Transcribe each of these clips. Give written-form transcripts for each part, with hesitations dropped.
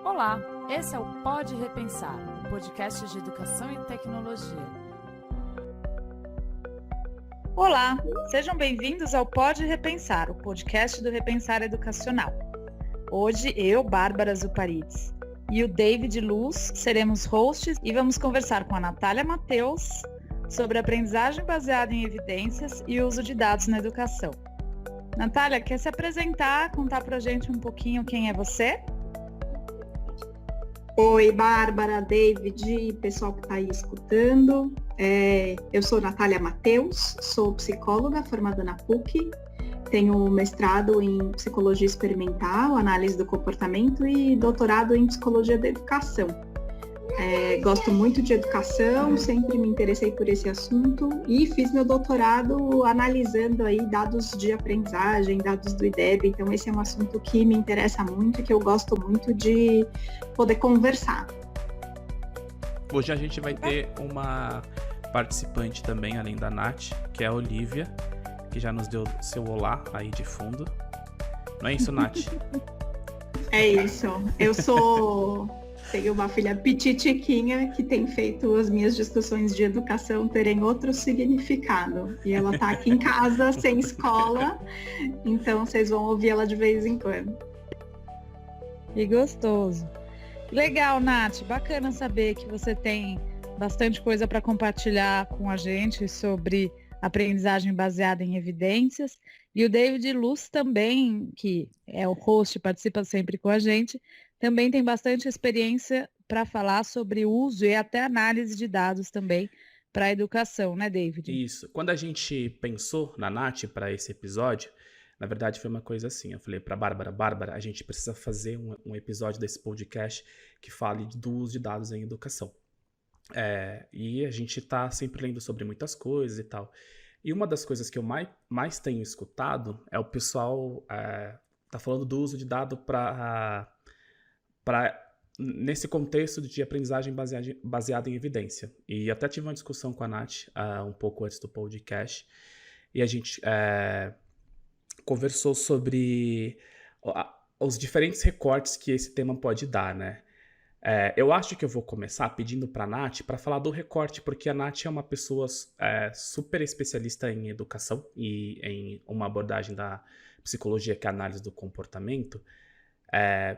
Olá, esse é o Pode Repensar, o podcast de educação e tecnologia. Olá, sejam bem-vindos ao Pode Repensar, o podcast do Repensar Educacional. Hoje eu, Bárbara Zuparides, e o David Luz seremos hosts e vamos conversar com a Natália Mateus sobre aprendizagem baseada em evidências e uso de dados na educação. Natália, quer se apresentar, contar pra gente um pouquinho quem é você? Oi, Bárbara, David e pessoal que está aí escutando. Eu sou Natália Mateus, sou psicóloga formada na PUC, tenho mestrado em psicologia experimental, análise do comportamento e doutorado em psicologia da educação. Gosto muito de educação, sempre me interessei por esse assunto e fiz meu doutorado analisando aí dados de aprendizagem, dados do IDEB, então esse é um assunto que me interessa muito e que eu gosto muito de poder conversar. Hoje a gente vai ter uma participante também, além da Nath, que é a Olivia, que já nos deu seu olá aí de fundo. Não é isso, Nath? É isso, tenho uma filha pititiquinha que tem feito as minhas discussões de educação terem outro significado. E ela está aqui em casa, sem escola, então vocês vão ouvir ela de vez em quando. Que gostoso. Legal, Nath. Bacana saber que você tem bastante coisa para compartilhar com a gente sobre aprendizagem baseada em evidências. E o David Luz também, que é o host, participa sempre com a gente, também tem bastante experiência para falar sobre uso e até análise de dados também para a educação, né, David? Isso. Quando a gente pensou na Nath para esse episódio, na verdade foi uma coisa assim, eu falei para Bárbara, a gente precisa fazer um episódio desse podcast que fale do uso de dados em educação. E a gente está sempre lendo sobre muitas coisas e tal. E uma das coisas que eu mais tenho escutado é o pessoal tá falando do uso de dado nesse contexto de aprendizagem baseada em evidência. E até tive uma discussão com a Nath um pouco antes do podcast, e a gente conversou sobre os diferentes recortes que esse tema pode dar, né? Eu acho que eu vou começar pedindo para a Nath para falar do recorte, porque a Nath é uma pessoa super especialista em educação e em uma abordagem da psicologia, que é a análise do comportamento,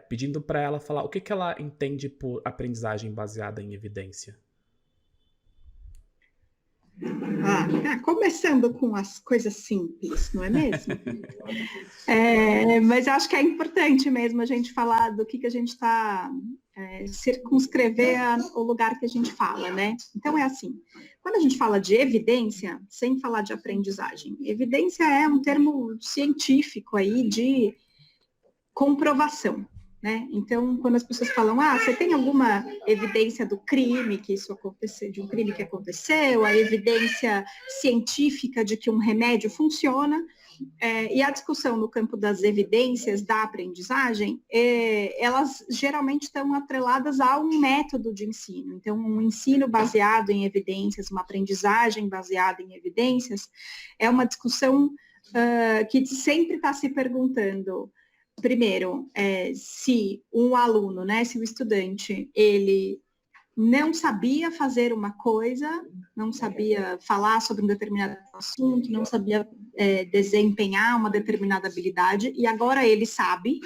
pedindo para ela falar o que ela entende por aprendizagem baseada em evidência. Começando com as coisas simples, não é mesmo? Mas acho que é importante mesmo a gente falar do que a gente está circunscrever o lugar que a gente fala, né? Então é assim, quando a gente fala de evidência, sem falar de aprendizagem, evidência é um termo científico aí de comprovação, né? Então, quando as pessoas falam, você tem alguma evidência do crime que isso aconteceu, de um crime que aconteceu, a evidência científica de que um remédio funciona, e a discussão no campo das evidências da aprendizagem, elas geralmente estão atreladas a um método de ensino. Então, um ensino baseado em evidências, uma aprendizagem baseada em evidências, é uma discussão que sempre está se perguntando. Primeiro, se um aluno, né, se o estudante, ele não sabia fazer uma coisa, não sabia falar sobre um determinado assunto, não sabia desempenhar uma determinada habilidade, e agora ele sabe.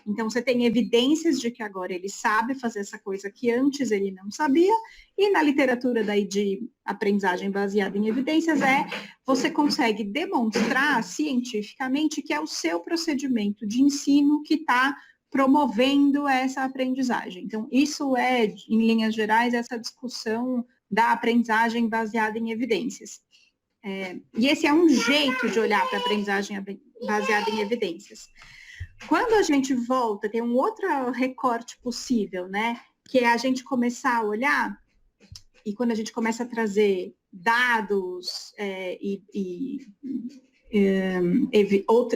Então, você tem evidências de que agora ele sabe fazer essa coisa que antes ele não sabia, e na literatura daí de aprendizagem baseada em evidências você consegue demonstrar cientificamente que é o seu procedimento de ensino que está promovendo essa aprendizagem. Então, isso em linhas gerais, essa discussão da aprendizagem baseada em evidências. E esse é um jeito de olhar para a aprendizagem baseada em evidências. Quando a gente volta, tem um outro recorte possível, né? Que é a gente começar a olhar, e quando a gente começa a trazer dados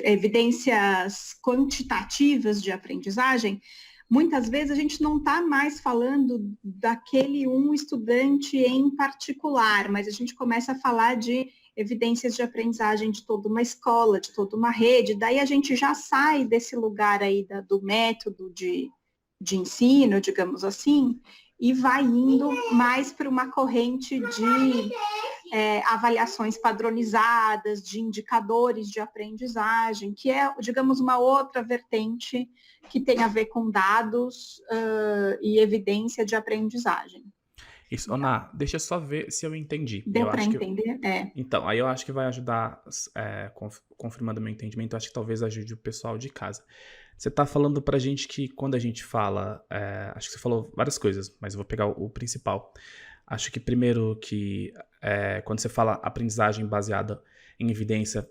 evidências quantitativas de aprendizagem, muitas vezes a gente não está mais falando daquele um estudante em particular, mas a gente começa a falar de evidências de aprendizagem de toda uma escola, de toda uma rede, daí a gente já sai desse lugar aí do método de de ensino, digamos assim, e vai indo mais para uma corrente de avaliações padronizadas, de indicadores de aprendizagem, que é, digamos, uma outra vertente que tem a ver com dados e evidência de aprendizagem. Isso, Ana, deixa eu só ver se eu entendi. Deu Eu para acho que entender? Então, aí eu acho que vai ajudar, confirmando meu entendimento, eu acho que talvez ajude o pessoal de casa. Você tá falando pra gente que quando a gente fala, acho que você falou várias coisas, mas eu vou pegar o principal. Acho que primeiro que quando você fala aprendizagem baseada em evidência,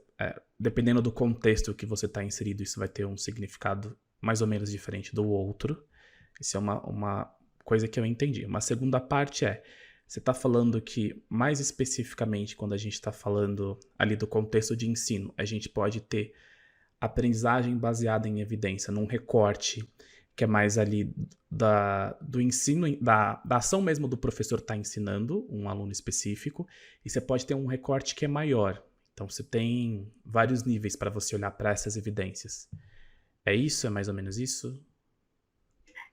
dependendo do contexto que você está inserido, isso vai ter um significado mais ou menos diferente do outro. Isso é uma coisa que eu entendi. Uma segunda parte você está falando que, mais especificamente, quando a gente está falando ali do contexto de ensino, a gente pode ter aprendizagem baseada em evidência, num recorte que é mais ali do ensino, da ação mesmo do professor estar ensinando um aluno específico, e você pode ter um recorte que é maior. Então, você tem vários níveis para você olhar para essas evidências. É isso? É mais ou menos isso?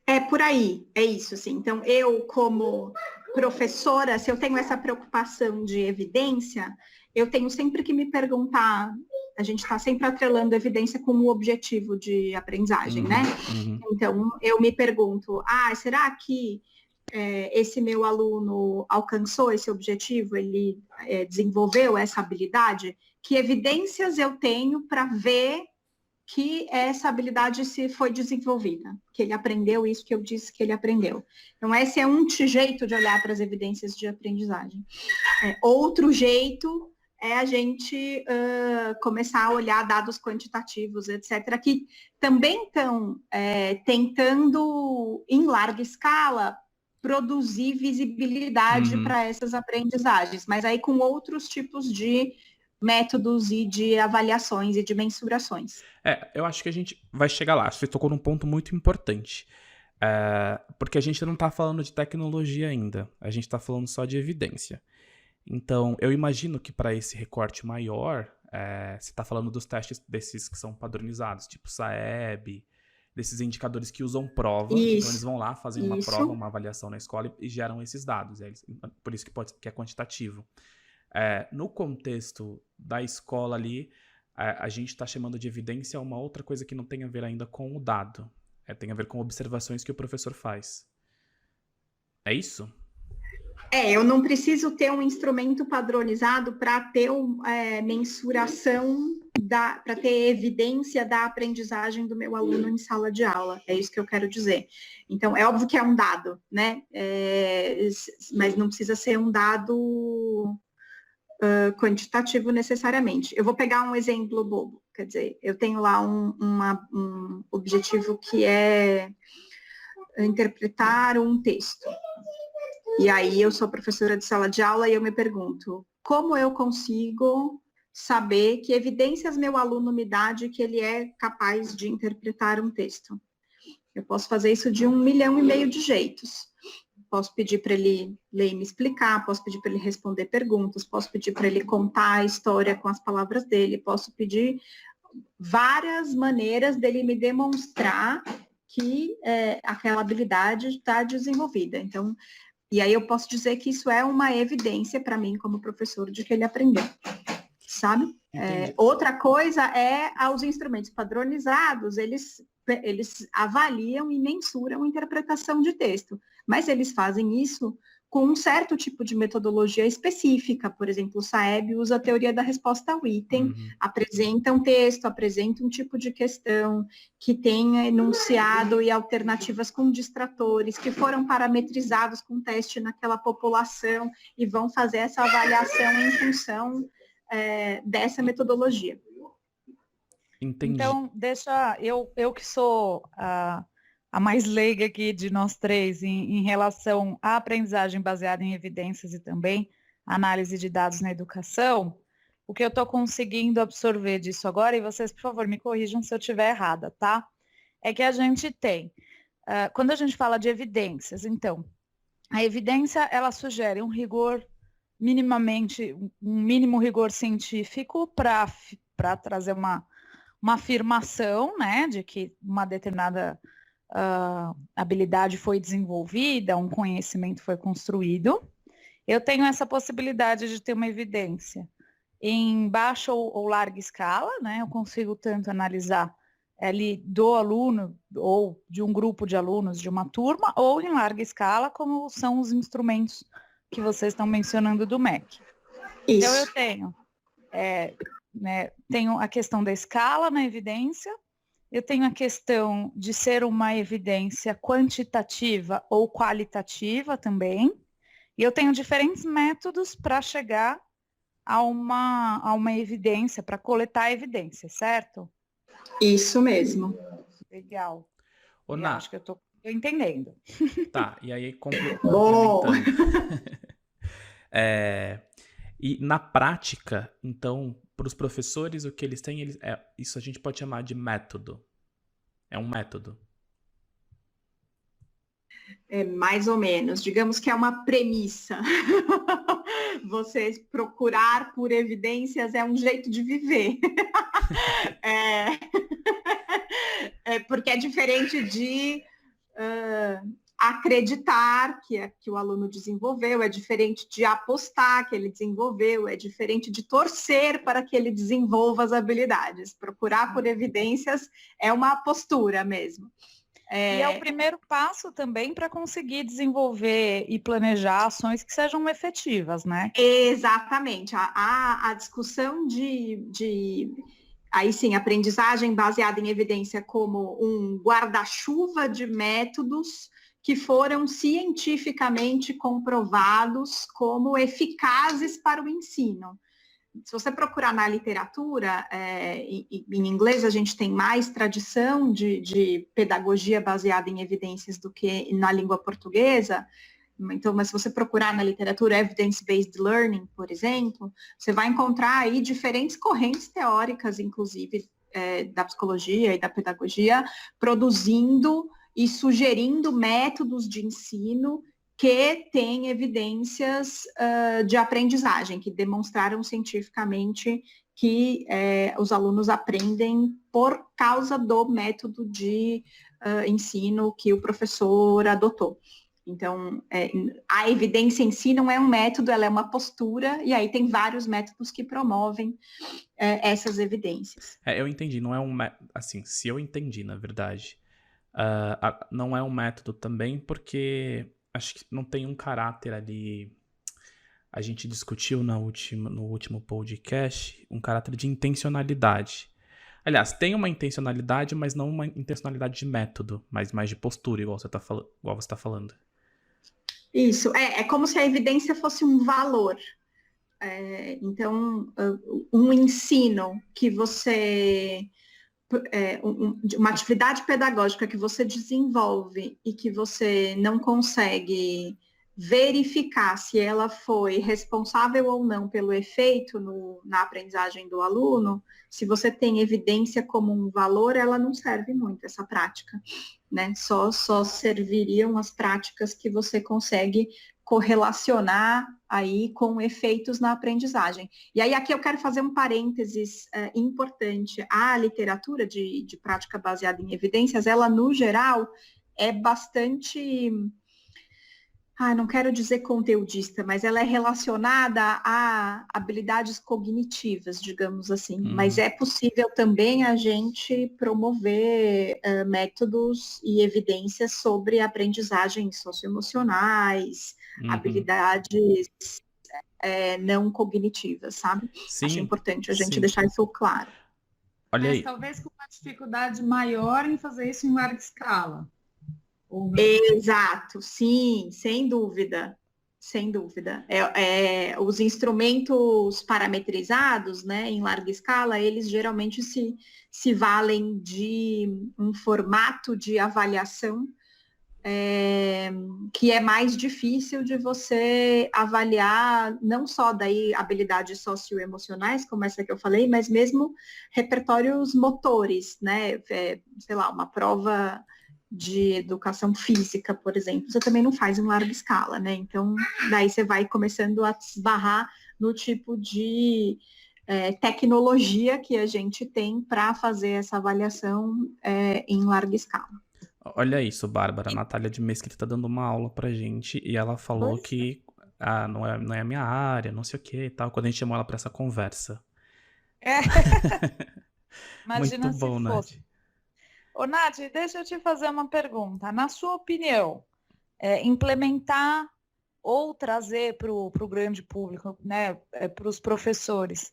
É por aí, é isso, assim. Então, eu, como professora, se eu tenho essa preocupação de evidência, eu tenho sempre que me perguntar, a gente está sempre atrelando evidência com o objetivo de aprendizagem, né? Então, eu me pergunto, será que esse meu aluno alcançou esse objetivo, ele desenvolveu essa habilidade? Que evidências eu tenho para ver que essa habilidade se foi desenvolvida, que ele aprendeu isso que eu disse que ele aprendeu. Então, esse é um jeito de olhar para as evidências de aprendizagem. Outro jeito é a gente começar a olhar dados quantitativos, etc., que também estão tentando, em larga escala, produzir visibilidade para essas aprendizagens, mas aí com outros tipos de métodos e de avaliações e de mensurações. Eu acho que a gente vai chegar lá. Você tocou num ponto muito importante. Porque a gente não está falando de tecnologia ainda. A gente está falando só de evidência. Então, eu imagino que para esse recorte maior, você está falando dos testes desses que são padronizados, tipo SAEB, desses indicadores que usam prova. Isso. Então, eles vão lá, fazem uma prova, uma avaliação na escola e geram esses dados. Por isso que é quantitativo. No contexto da escola ali, a gente está chamando de evidência uma outra coisa que não tem a ver ainda com o dado. Tem a ver com observações que o professor faz. É isso? Eu não preciso ter um instrumento padronizado para ter mensuração, para ter evidência da aprendizagem do meu aluno em sala de aula. É isso que eu quero dizer. Então, é óbvio que é um dado, né? Mas não precisa ser um dado quantitativo necessariamente. Eu vou pegar um exemplo bobo, quer dizer, eu tenho lá um objetivo que é interpretar um texto. E aí eu sou professora de sala de aula e eu me pergunto, como eu consigo saber que evidências meu aluno me dá de que ele é capaz de interpretar um texto? Eu posso fazer isso de 1,5 milhão de jeitos. Posso pedir para ele ler e me explicar, posso pedir para ele responder perguntas, posso pedir para ele contar a história com as palavras dele, posso pedir várias maneiras dele me demonstrar que aquela habilidade está desenvolvida. Então, e aí eu posso dizer que isso é uma evidência para mim como professor de que ele aprendeu, sabe? Outra coisa os instrumentos padronizados, eles avaliam e mensuram a interpretação de texto, mas eles fazem isso com um certo tipo de metodologia específica. Por exemplo, o SAEB usa a teoria da resposta ao item, apresenta um texto, apresenta um tipo de questão que tem enunciado e alternativas com distratores, que foram parametrizados com teste naquela população e vão fazer essa avaliação em função dessa metodologia. Entendi. Então, deixa eu que sou a mais leiga aqui de nós três em relação à aprendizagem baseada em evidências e também análise de dados na educação, o que eu estou conseguindo absorver disso agora, e vocês, por favor, me corrijam se eu estiver errada, tá? É que a gente tem, quando a gente fala de evidências, então, a evidência, ela sugere um rigor minimamente, um mínimo rigor científico para trazer uma afirmação, né, de que uma determinada habilidade foi desenvolvida, um conhecimento foi construído, eu tenho essa possibilidade de ter uma evidência em baixa ou larga escala, né? Eu consigo tanto analisar ali do aluno ou de um grupo de alunos de uma turma, ou em larga escala, como são os instrumentos que vocês estão mencionando do MEC. Então eu tenho, tenho a questão da escala na evidência, eu tenho a questão de ser uma evidência quantitativa ou qualitativa também, e eu tenho diferentes métodos para chegar a uma evidência, para coletar evidência, certo? Isso mesmo. Legal. Ô, Eu acho que eu tô entendendo. Tá, e aí Bom. complementando. E na prática, então, para os professores, o que eles têm, isso a gente pode chamar de método. É um método. Mais ou menos. Digamos que é uma premissa. Você procurar por evidências é um jeito de viver. Porque é diferente de acreditar que o aluno desenvolveu, é diferente de apostar que ele desenvolveu, é diferente de torcer para que ele desenvolva as habilidades. Procurar por evidências é uma postura mesmo. E é o primeiro passo também para conseguir desenvolver e planejar ações que sejam efetivas, né? Exatamente. A discussão aí sim, aprendizagem baseada em evidência como um guarda-chuva de métodos que foram cientificamente comprovados como eficazes para o ensino. Se você procurar na literatura, em inglês a gente tem mais tradição de pedagogia baseada em evidências do que na língua portuguesa. Então, mas se você procurar na literatura evidence-based learning, por exemplo, você vai encontrar aí diferentes correntes teóricas, inclusive da psicologia e da pedagogia, produzindo e sugerindo métodos de ensino que têm evidências de aprendizagem, que demonstraram cientificamente que os alunos aprendem por causa do método de ensino que o professor adotou. Então, a evidência em si não é um método, ela é uma postura, e aí tem vários métodos que promovem essas evidências. Eu entendi, não é um método, assim, se eu entendi, na verdade, não é um método também porque acho que não tem um caráter ali, a gente discutiu no último podcast, um caráter de intencionalidade. Aliás, tem uma intencionalidade, mas não uma intencionalidade de método, mas mais de postura, igual você está falando. Isso, é como se a evidência fosse um valor. Então, um ensino que você... uma atividade pedagógica que você desenvolve e que você não consegue verificar se ela foi responsável ou não pelo efeito na aprendizagem do aluno, se você tem evidência como um valor, ela não serve muito, essa prática, né? Só serviriam as práticas que você consegue correlacionar aí com efeitos na aprendizagem. E aí aqui eu quero fazer um parênteses importante. A literatura de prática baseada em evidências, ela no geral é bastante... não quero dizer conteudista, mas ela é relacionada a habilidades cognitivas, digamos assim. Mas é possível também a gente promover métodos e evidências sobre aprendizagens socioemocionais, habilidades não cognitivas, sabe? Sim, acho importante a gente deixar isso claro. Olha aí. Mas talvez com uma dificuldade maior em fazer isso em larga escala. Exato, sim, sem dúvida, sem dúvida. Os instrumentos parametrizados, né, em larga escala, eles geralmente se valem de um formato de avaliação que é mais difícil de você avaliar não só daí habilidades socioemocionais, como essa que eu falei, mas mesmo repertórios motores, né, sei lá, uma prova de educação física, por exemplo, você também não faz em larga escala, né? Então, daí você vai começando a esbarrar no tipo de tecnologia que a gente tem para fazer essa avaliação em larga escala. Olha isso, Bárbara. A Natália de Mesquita tá dando uma aula pra gente e ela falou Pois é. que não é a minha área, não sei o que e tal, quando a gente chamou ela pra essa conversa. É, Muito imagina se bom, fosse. Nath. Ô, Nath, deixa eu te fazer uma pergunta. Na sua opinião, implementar ou trazer para o grande público, né, para os professores,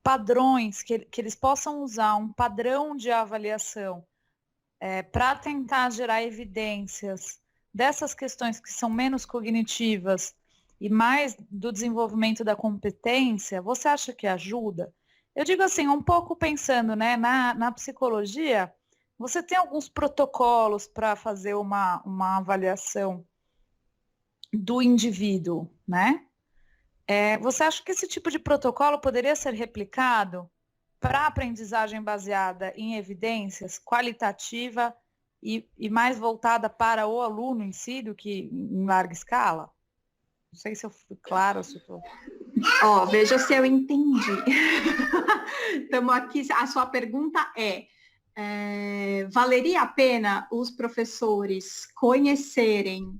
padrões que eles possam usar um padrão de avaliação para tentar gerar evidências dessas questões que são menos cognitivas e mais do desenvolvimento da competência, você acha que ajuda? Eu digo assim, um pouco pensando, né, na psicologia, você tem alguns protocolos para fazer uma avaliação do indivíduo, né? Você acha que esse tipo de protocolo poderia ser replicado para a aprendizagem baseada em evidências, qualitativa e mais voltada para o aluno em si do que em larga escala? Não sei se eu fui clara, se eu tô... Ó, veja se eu entendi. Estamos aqui, a sua pergunta valeria a pena os professores conhecerem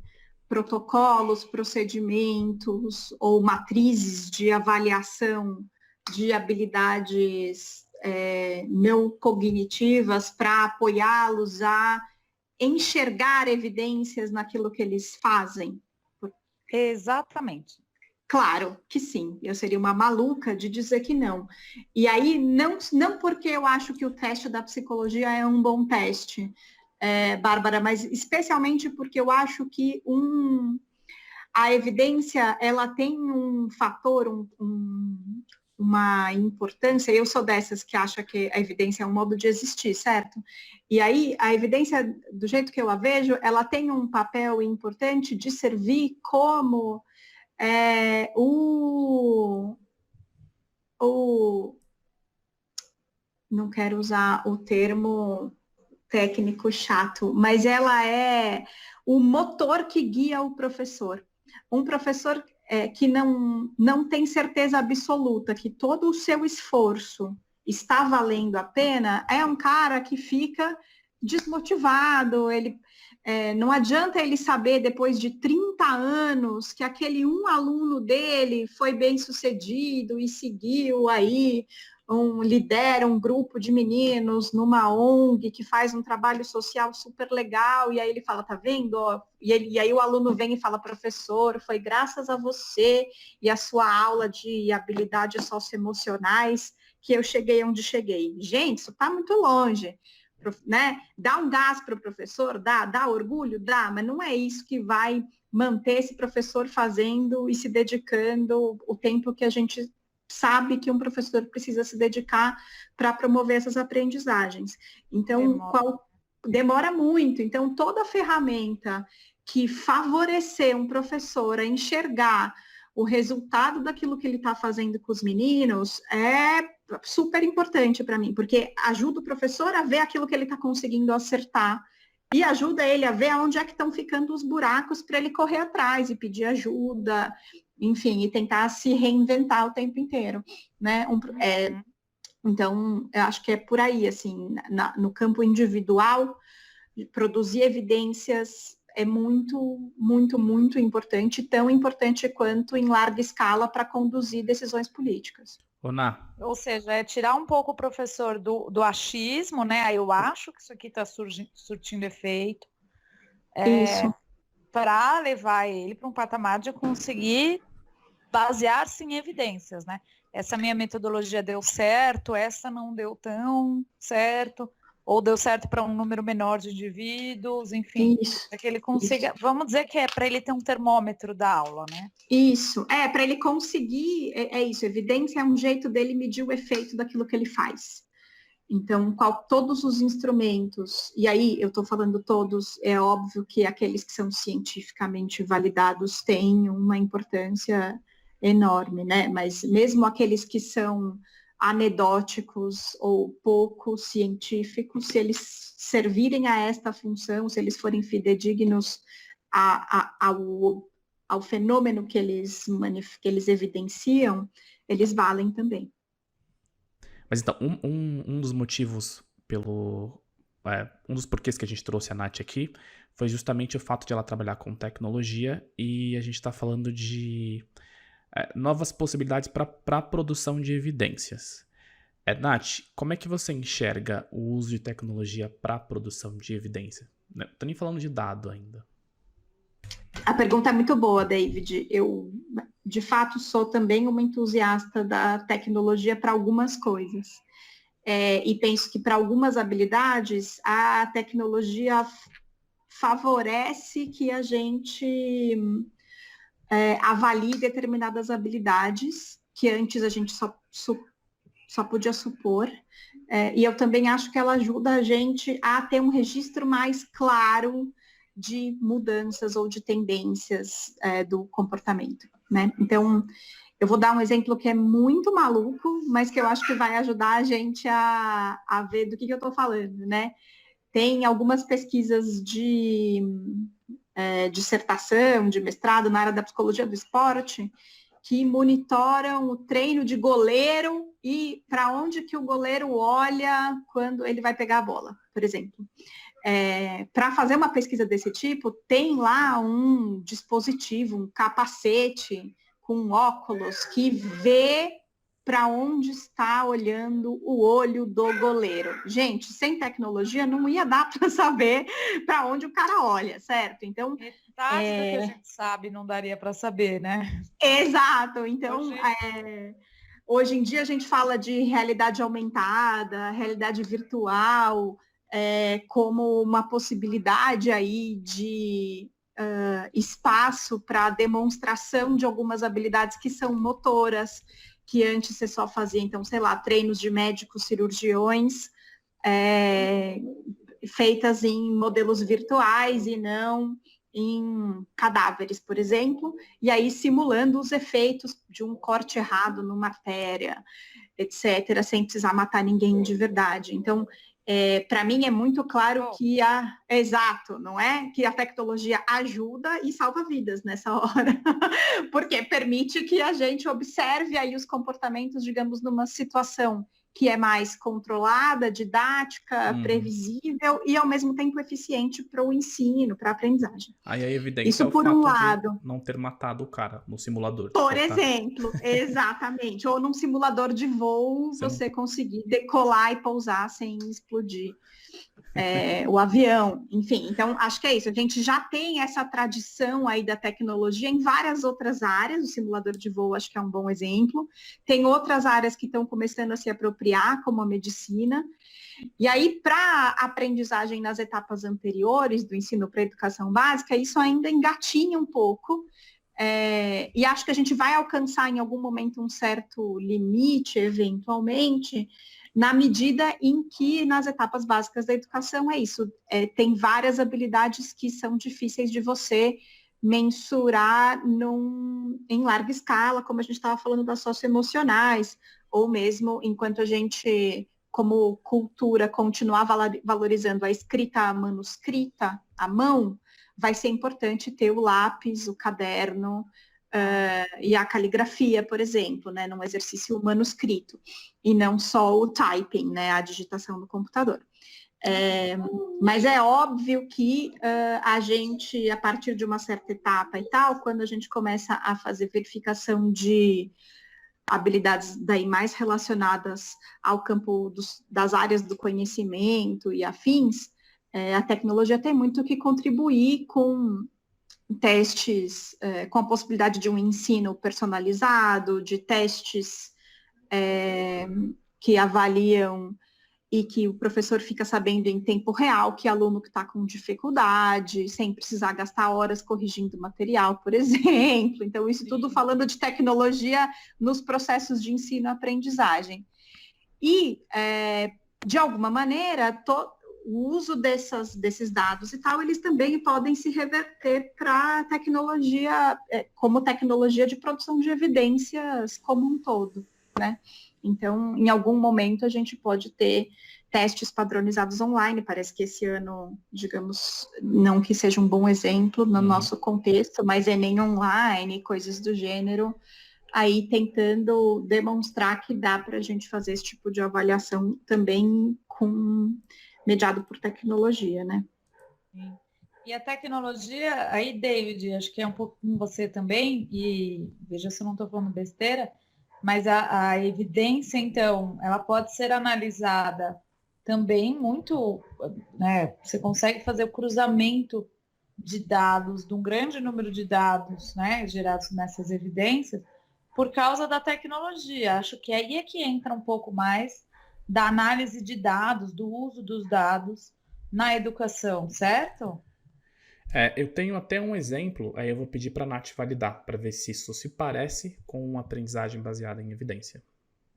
protocolos, procedimentos ou matrizes de avaliação de habilidades não cognitivas para apoiá-los a enxergar evidências naquilo que eles fazem? Exatamente. Claro que sim, eu seria uma maluca de dizer que não. E aí, não porque eu acho que o teste da psicologia é um bom teste, Bárbara, mas especialmente porque eu acho que a evidência, ela tem um fator, uma importância. Eu sou dessas que acha que a evidência é um modo de existir, certo? E aí, a evidência, do jeito que eu a vejo, ela tem um papel importante de servir como não quero usar o termo técnico chato, mas ela é o motor que guia o professor. Um professor que não tem certeza absoluta que todo o seu esforço está valendo a pena, é um cara que fica desmotivado, não adianta ele saber depois de 30 anos que aquele um aluno dele foi bem sucedido e seguiu aí lidera um grupo de meninos numa ONG que faz um trabalho social super legal, e aí ele fala, tá vendo? E aí o aluno vem e fala, professor, foi graças a você e a sua aula de habilidades socioemocionais que eu cheguei onde cheguei. Gente, isso está muito longe. Né? Dá um gás para o professor, dá orgulho, dá, mas não é isso que vai manter esse professor fazendo e se dedicando o tempo que a gente sabe que um professor precisa se dedicar para promover essas aprendizagens. Então, demora muito. Então, toda ferramenta que favorecer um professor a enxergar o resultado daquilo que ele está fazendo com os meninos é super importante para mim, porque ajuda o professor a ver aquilo que ele está conseguindo acertar e ajuda ele a ver onde é que estão ficando os buracos para ele correr atrás e pedir ajuda, enfim, e tentar se reinventar o tempo inteiro, né? Então, eu acho que é por aí, assim, no campo individual, produzir evidências é muito, muito, muito importante, tão importante quanto em larga escala para conduzir decisões políticas. Ná. Ou seja, é tirar um pouco o professor do achismo, né? Eu acho que isso aqui está surtindo efeito. Isso. Para levar ele para um patamar de conseguir basear-se em evidências, né? Essa minha metodologia deu certo, essa não deu tão certo, ou deu certo para um número menor de indivíduos, enfim, para que ele consiga, vamos dizer que é para ele ter um termômetro da aula, né? Isso, para ele conseguir, isso, evidência é um jeito dele medir o efeito daquilo que ele faz. Então, todos os instrumentos, e aí eu estou falando todos, é óbvio que aqueles que são cientificamente validados têm uma importância enorme, né? Mas mesmo aqueles que são anedóticos ou pouco científicos, se eles servirem a esta função, se eles forem fidedignos ao fenômeno que eles evidenciam, eles valem também. Mas então, um dos motivos um dos porquês que a gente trouxe a Nath aqui foi justamente o fato de ela trabalhar com tecnologia e a gente está falando de novas possibilidades para a produção de evidências. Nath, como é que você enxerga o uso de tecnologia para a produção de evidência? Não estou nem falando de dado ainda. A pergunta é muito boa, David. Eu, de fato, sou também uma entusiasta da tecnologia para algumas coisas. E penso que para algumas habilidades, a tecnologia favorece que a gente avalie determinadas habilidades que antes a gente só podia supor. E eu também acho que ela ajuda a gente a ter um registro mais claro de mudanças ou de tendências do comportamento, né? Então, eu vou dar um exemplo que é muito maluco, mas que eu acho que vai ajudar a gente a ver do que eu estou falando, né? Tem algumas pesquisas de dissertação, de mestrado na área da psicologia do esporte, que monitoram o treino de goleiro e para onde que o goleiro olha quando ele vai pegar a bola, por exemplo. Para fazer uma pesquisa desse tipo, tem lá um dispositivo, um capacete com óculos que vê para onde está olhando o olho do goleiro. Gente, sem tecnologia não ia dar para saber para onde o cara olha, certo? Então, metade do que a gente sabe não daria para saber, né? Exato. Então, hoje em dia a gente fala de realidade aumentada, realidade virtual, como uma possibilidade aí de espaço para demonstração de algumas habilidades que são motoras, que antes você só fazia, então, sei lá, treinos de médicos cirurgiões feitas em modelos virtuais e não em cadáveres, por exemplo, e aí simulando os efeitos de um corte errado numa artéria, etc., sem precisar matar ninguém de verdade. Então, para mim é muito claro que exato, não é? Que a tecnologia ajuda e salva vidas nessa hora, porque permite que a gente observe aí os comportamentos, digamos, numa situação que é mais controlada, didática, previsível e ao mesmo tempo eficiente para o ensino, para a aprendizagem. Aí a evidência Isso é o por fato um lado. de não ter matado o cara no simulador. Por exemplo, exatamente. Ou num simulador de voo, você conseguir decolar e pousar sem explodir o avião. Enfim, então acho que é isso. A gente já tem essa tradição aí da tecnologia em várias outras áreas. O simulador de voo acho que é um bom exemplo. Tem outras áreas que estão começando a se apropriar, como a medicina. E aí, para a aprendizagem nas etapas anteriores do ensino para a educação básica, isso ainda engatinha um pouco. E acho que a gente vai alcançar em algum momento um certo limite, eventualmente, na medida em que nas etapas básicas da educação é isso. Tem várias habilidades que são difíceis de você mensurar em larga escala, como a gente estava falando das socioemocionais, ou mesmo enquanto a gente, como cultura, continuar valorizando a escrita manuscrita, a mão, vai ser importante ter o lápis, o caderno e a caligrafia, por exemplo, né, num exercício manuscrito, e não só o typing, né, a digitação no computador. Mas é óbvio que a gente, a partir de uma certa etapa e tal, quando a gente começa a fazer verificação de habilidades daí mais relacionadas ao campo das áreas do conhecimento e afins, a tecnologia tem muito que contribuir com testes, com a possibilidade de um ensino personalizado, de testes que avaliam e que o professor fica sabendo em tempo real que aluno que está com dificuldade, sem precisar gastar horas corrigindo material, por exemplo. Então, isso tudo falando de tecnologia nos processos de ensino-aprendizagem. E, de alguma maneira, o uso desses dados e tal, eles também podem se reverter para tecnologia, como tecnologia de produção de evidências como um todo, né? Então, em algum momento, a gente pode ter testes padronizados online. Parece que esse ano, digamos, não que seja um bom exemplo no nosso contexto, mas Enem online, coisas do gênero, aí tentando demonstrar que dá para a gente fazer esse tipo de avaliação também com mediado por tecnologia, né? Sim. E a tecnologia, aí, David, acho que é um pouco com você também, e veja se eu não estou falando besteira, mas a evidência, então, ela pode ser analisada também muito, né? Você consegue fazer o cruzamento de dados, de um grande número de dados, né, gerados nessas evidências, por causa da tecnologia. Acho que aí é que entra um pouco mais da análise de dados, do uso dos dados na educação, certo? Eu tenho até um exemplo, aí eu vou pedir para a Nath validar, para ver se isso se parece com uma aprendizagem baseada em evidência.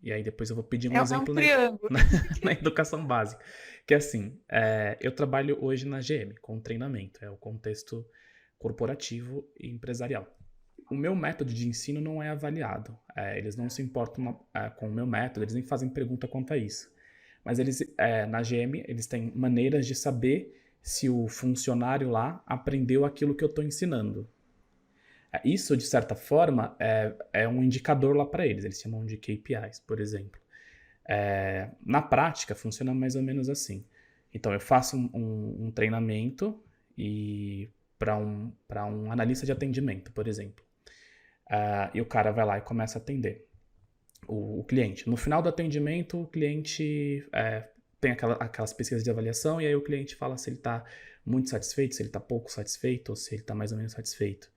E aí depois eu vou pedir um É um exemplo triângulo. na educação básica. Que é assim, eu trabalho hoje na GM, com treinamento, é o contexto corporativo e empresarial. O meu método de ensino não é avaliado. Eles não se importam com o meu método, eles nem fazem pergunta quanto a isso. Mas eles, na GM, eles têm maneiras de saber se o funcionário lá aprendeu aquilo que eu estou ensinando. Isso, de certa forma, é um indicador lá para eles. Eles chamam de KPIs, por exemplo. Na prática, funciona mais ou menos assim. Então, eu faço um treinamento para um analista de atendimento, por exemplo. E o cara vai lá e começa a atender o cliente. No final do atendimento, o cliente tem aquelas pesquisas de avaliação e aí o cliente fala se ele está muito satisfeito, se ele está pouco satisfeito ou se ele está mais ou menos satisfeito.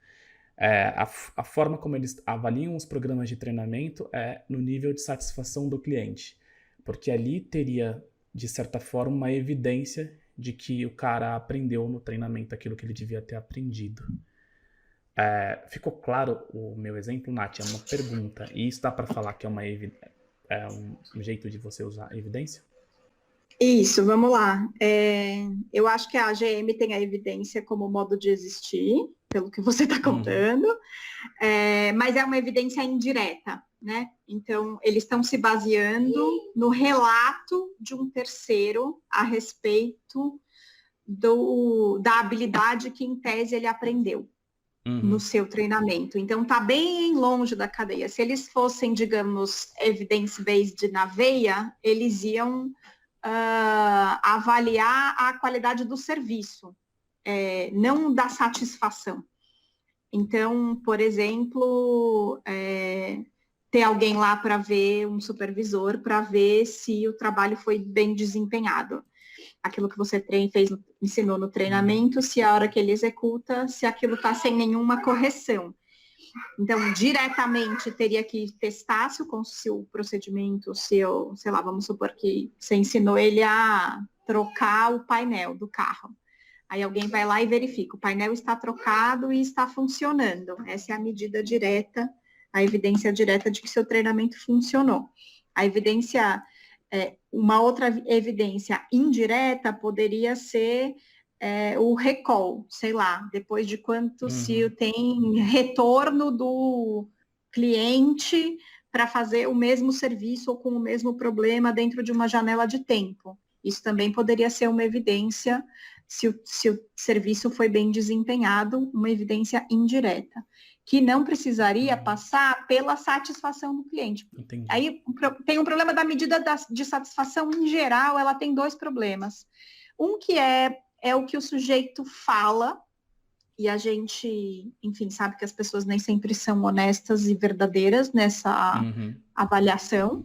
A forma como eles avaliam os programas de treinamento é no nível de satisfação do cliente, porque ali teria, de certa forma, uma evidência de que o cara aprendeu no treinamento aquilo que ele devia ter aprendido. Ficou claro o meu exemplo, Nath? É uma pergunta. E isso dá para falar que é um jeito de você usar evidência? Isso, vamos lá. Eu acho que a AGM tem a evidência como modo de existir, pelo que você está contando, mas é uma evidência indireta, né? Então, eles estão se baseando no relato de um terceiro a respeito da habilidade que, em tese, ele aprendeu no seu treinamento. Então, está bem longe da cadeia. Se eles fossem, digamos, evidence-based na veia, eles iam avaliar a qualidade do serviço, não da satisfação. Então, por exemplo, ter alguém lá para ver, um supervisor, para ver se o trabalho foi bem desempenhado. Aquilo que você ensinou no treinamento, se a hora que ele executa, se aquilo está sem nenhuma correção. Então, diretamente teria que testar se o procedimento, sei lá, vamos supor que você ensinou ele a trocar o painel do carro. Aí alguém vai lá e verifica, o painel está trocado e está funcionando. Essa é a medida direta, a evidência direta de que seu treinamento funcionou. A evidência, uma outra evidência indireta poderia ser o recall, sei lá, depois de quanto se tem retorno do cliente para fazer o mesmo serviço ou com o mesmo problema dentro de uma janela de tempo. Isso também poderia ser uma evidência se o serviço foi bem desempenhado, uma evidência indireta, que não precisaria passar pela satisfação do cliente. Entendi. Aí tem um problema da medida de satisfação em geral, ela tem dois problemas. Um que é o que o sujeito fala, e a gente, enfim, sabe que as pessoas nem sempre são honestas e verdadeiras nessa avaliação,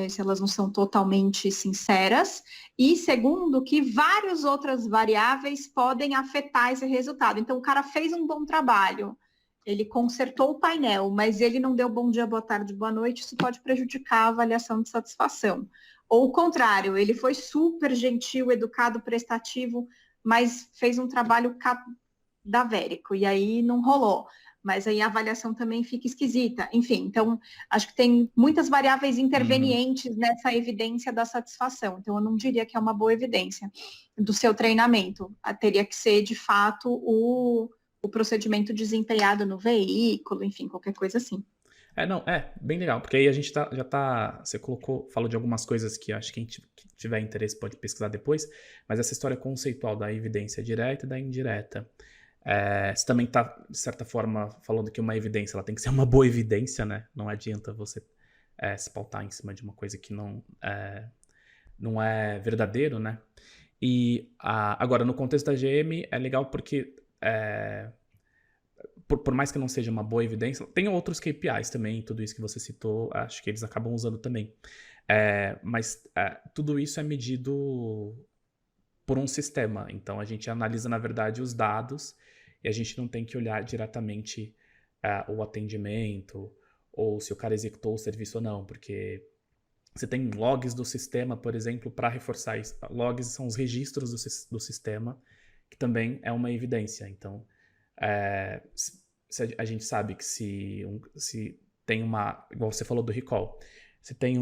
se elas não são totalmente sinceras. E segundo, que várias outras variáveis podem afetar esse resultado. Então, o cara fez um bom trabalho, ele consertou o painel, mas ele não deu bom dia, boa tarde, boa noite, isso pode prejudicar a avaliação de satisfação. Ou o contrário, ele foi super gentil, educado, prestativo, mas fez um trabalho cadavérico, e aí não rolou. Mas aí a avaliação também fica esquisita. Enfim, então, acho que tem muitas variáveis intervenientes nessa evidência da satisfação. Então, eu não diria que é uma boa evidência do seu treinamento. Teria que ser, de fato, o procedimento desempenhado no veículo, enfim, qualquer coisa assim. Bem legal, porque aí a gente você falou de algumas coisas que acho que quem tiver interesse pode pesquisar depois, mas essa história conceitual da evidência direta e da indireta, você também está, de certa forma, falando que uma evidência, ela tem que ser uma boa evidência, né? Não adianta você se pautar em cima de uma coisa que não é verdadeiro, né? E agora, no contexto da GM, é legal porque, por mais que não seja uma boa evidência, tem outros KPIs também, tudo isso que você citou, acho que eles acabam usando também. Mas tudo isso é medido por um sistema. Então, a gente analisa, na verdade, os dados e a gente não tem que olhar diretamente o atendimento ou se o cara executou o serviço ou não, porque você tem logs do sistema, por exemplo, para reforçar isso. Logs são os registros do sistema, que também é uma evidência. Então, a gente sabe que se tem igual você falou do recall, se tem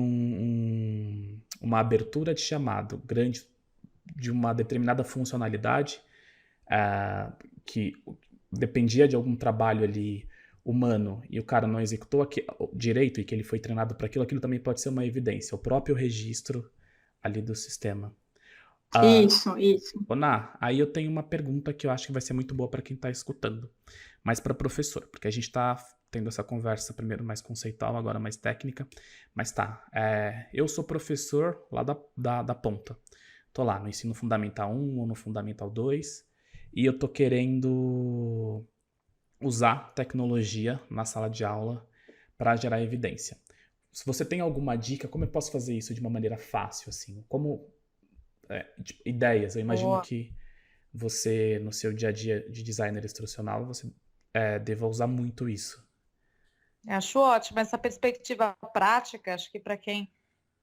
uma abertura de chamado grande de uma determinada funcionalidade que dependia de algum trabalho ali humano e o cara não executou direito e que ele foi treinado para aquilo também pode ser uma evidência, o próprio registro ali do sistema. Isso. Oná, aí eu tenho uma pergunta que eu acho que vai ser muito boa para quem está escutando, mas para professor, porque a gente está tendo essa conversa primeiro mais conceitual, agora mais técnica, mas tá, eu sou professor lá da ponta, tô lá no ensino fundamental 1 ou no fundamental 2 e eu tô querendo usar tecnologia na sala de aula para gerar evidência. Se você tem alguma dica, como eu posso fazer isso de uma maneira fácil, assim? Como ideias, eu imagino que você, no seu dia a dia de designer instrucional, você deva usar muito isso. Acho ótimo essa perspectiva prática, acho que para quem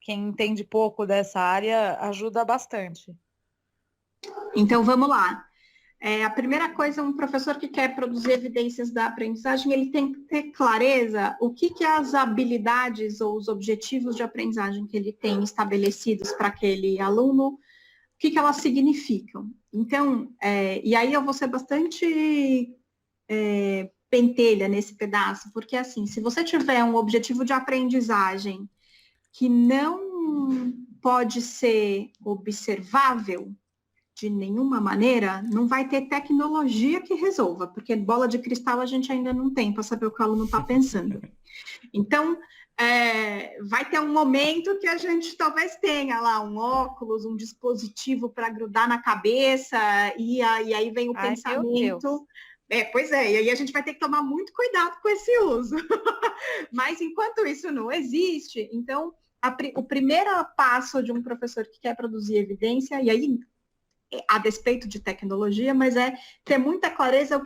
entende pouco dessa área, ajuda bastante. Então, vamos lá. A primeira coisa, um professor que quer produzir evidências da aprendizagem, ele tem que ter clareza o que as habilidades ou os objetivos de aprendizagem que ele tem estabelecidos para aquele aluno, o que elas significam. Então, e aí eu vou ser bastante pentelha nesse pedaço, porque assim, se você tiver um objetivo de aprendizagem que não pode ser observável de nenhuma maneira, não vai ter tecnologia que resolva, porque bola de cristal a gente ainda não tem para saber o que o aluno está pensando. Então, vai ter um momento que a gente talvez tenha lá um óculos, um dispositivo para grudar na cabeça, e aí vem o pensamento. Pois é, e aí a gente vai ter que tomar muito cuidado com esse uso. Mas enquanto isso não existe, então o primeiro passo de um professor que quer produzir evidência, e aí a despeito de tecnologia, mas é ter muita clareza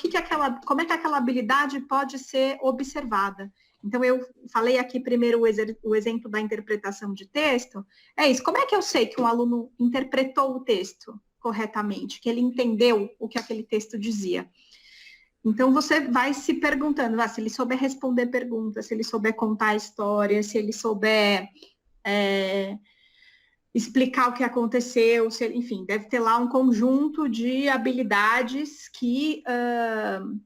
como é que aquela habilidade pode ser observada. Então, eu falei aqui primeiro o exemplo da interpretação de texto. É isso, como é que eu sei que um aluno interpretou o texto corretamente, que ele entendeu o que aquele texto dizia? Então, você vai se perguntando, se ele souber responder perguntas, se ele souber contar a história, se ele souber explicar o que aconteceu, enfim, deve ter lá um conjunto de habilidades que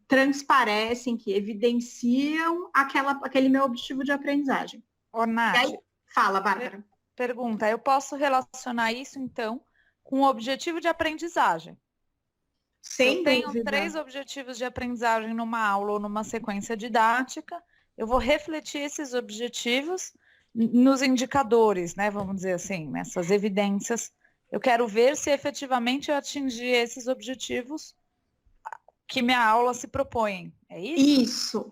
transparecem, que evidenciam aquele meu objetivo de aprendizagem. Nath, e aí, fala, Bárbara. Pergunta, eu posso relacionar isso, então, com o objetivo de aprendizagem? Sem eu tenho dúvida. 3 objetivos de aprendizagem numa aula ou numa sequência didática, eu vou refletir esses objetivos nos indicadores, né? Vamos dizer assim, nessas evidências. Eu quero ver se efetivamente eu atingi esses objetivos que minha aula se propõe. É isso? Isso,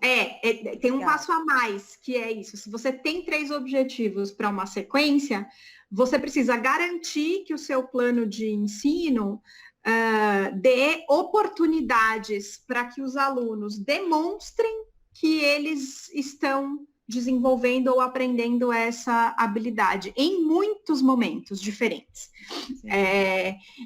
tem um passo a mais, que é isso. Se você tem 3 objetivos para uma sequência, você precisa garantir que o seu plano de ensino dê oportunidades para que os alunos demonstrem que eles estão desenvolvendo ou aprendendo essa habilidade em muitos momentos diferentes.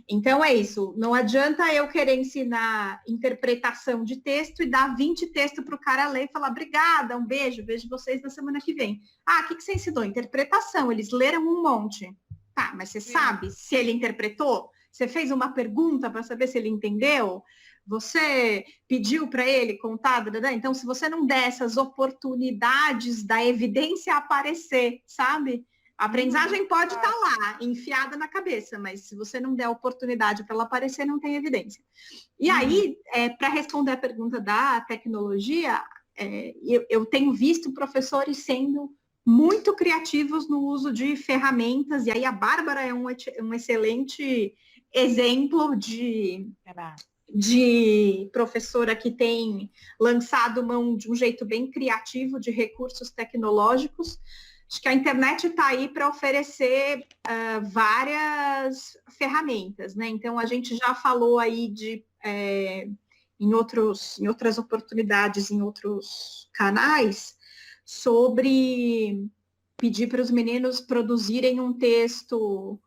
Então, é isso. Não adianta eu querer ensinar interpretação de texto e dar 20 textos para o cara ler e falar, obrigada, um beijo, vejo vocês na semana que vem. O que você ensinou? Interpretação. Eles leram um monte. Tá, mas você sabe se ele interpretou? Você fez uma pergunta para saber se ele entendeu? Você pediu para ele contar? Então, se você não der essas oportunidades da evidência aparecer, sabe? A aprendizagem pode estar lá, enfiada na cabeça, mas se você não der oportunidade para ela aparecer, não tem evidência. E aí, para responder a pergunta da tecnologia, eu tenho visto professores sendo muito criativos no uso de ferramentas, e aí a Bárbara é um excelente exemplo de professora que tem lançado mão de um jeito bem criativo de recursos tecnológicos. Acho que a internet está aí para oferecer várias ferramentas, né? Então, a gente já falou aí em outras oportunidades, em outros canais, sobre pedir para os meninos produzirem um texto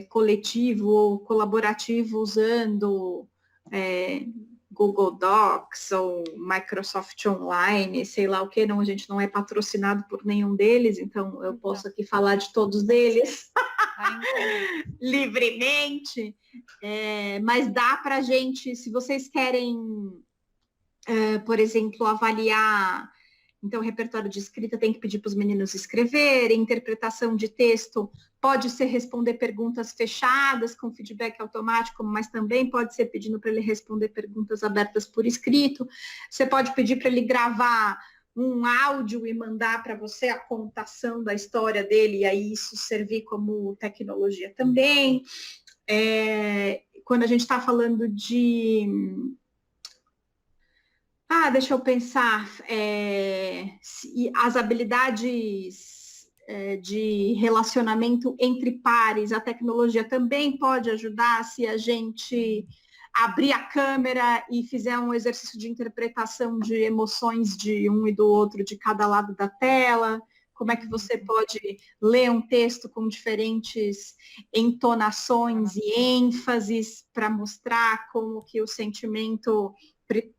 coletivo ou colaborativo usando Google Docs ou Microsoft Online, sei lá o que, não, a gente não é patrocinado por nenhum deles, então eu posso aqui falar de todos eles livremente, mas dá para a gente, se vocês querem, por exemplo, avaliar, então, o repertório de escrita tem que pedir para os meninos escreverem, interpretação de texto pode ser responder perguntas fechadas com feedback automático, mas também pode ser pedindo para ele responder perguntas abertas por escrito. Você pode pedir para ele gravar um áudio e mandar para você a contação da história dele, e aí isso servir como tecnologia também. Quando a gente está falando de... deixa eu pensar, as habilidades de relacionamento entre pares, a tecnologia também pode ajudar se a gente abrir a câmera e fizer um exercício de interpretação de emoções de um e do outro, de cada lado da tela. Como é que você pode ler um texto com diferentes entonações e ênfases para mostrar como que o sentimento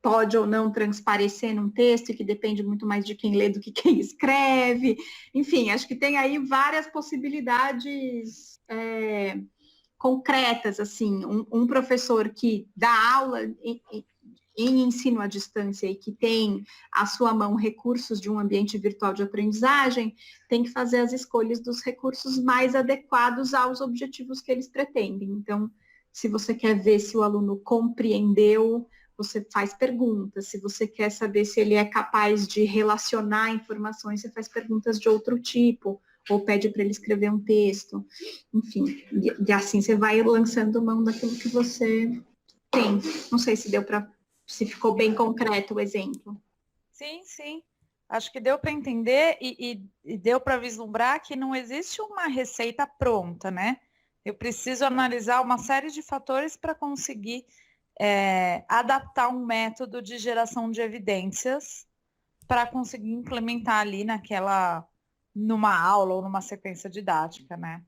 pode ou não transparecer num texto, que depende muito mais de quem lê do que quem escreve. Enfim, acho que tem aí várias possibilidades concretas, assim. Um professor que dá aula em ensino à distância e que tem à sua mão recursos de um ambiente virtual de aprendizagem, tem que fazer as escolhas dos recursos mais adequados aos objetivos que eles pretendem. Então, se você quer ver se o aluno compreendeu, você faz perguntas. Se você quer saber se ele é capaz de relacionar informações, você faz perguntas de outro tipo, ou pede para ele escrever um texto. Enfim, e assim você vai lançando mão daquilo que você tem. Não sei se ficou bem concreto o exemplo. Sim, sim. Acho que deu para entender e deu para vislumbrar que não existe uma receita pronta, né? Eu preciso analisar uma série de fatores para conseguir adaptar um método de geração de evidências para conseguir implementar ali numa aula ou numa sequência didática, né?